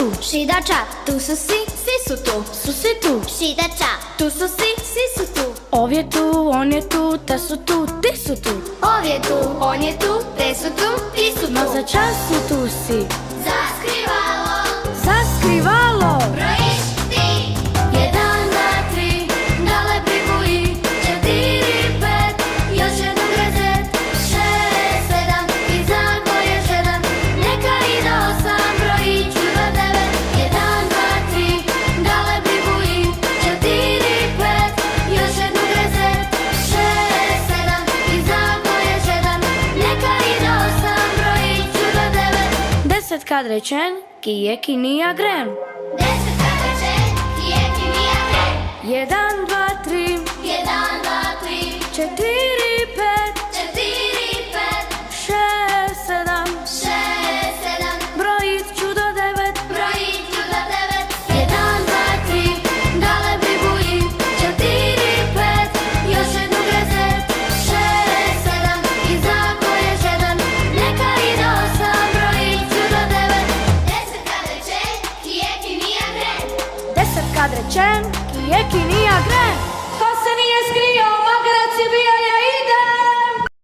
tu. Šidača, tu su svi su tu. Su tu. Šidača, tu su svi su tu. Ov je tu, on je tu, te su tu, ti su tu. Ov je tu, on je tu, te su tu, ti su tu. No za čas tu si. Zaskrivalo, Zaskrivalo. brojiš ti. 1, 2, 3, dale pribuji. 4, 5, još jednom rezet. 6, 7, i zako je 7. Neka i do 8, brojiću do 9. 1, 2, 3, dale pribuji. 4, 5, još jednom rezet. 6, 7, i zako je 7. Neka i do 8, brojiću do 9. 10 kad rečen, ki je ki nija gren. 10 kad rečen, ki je ki nija gren. 1, 2, 3, 1, 2, 3, 4, 5, 4, 5, 6, 7. 6, 7, Brojit ću do 9. brojit ću do 9. 1, 2, 3, dale pribuji. 4, 5, još jednom rezet. 6, 7, i zako je 7. Neka i do 8, brojit ću do 9. 10 kad rečen, ki je ki nija gren. 10 kad rečen, ki je ki nija gren. Ko se nije skrio, magarac je bio ja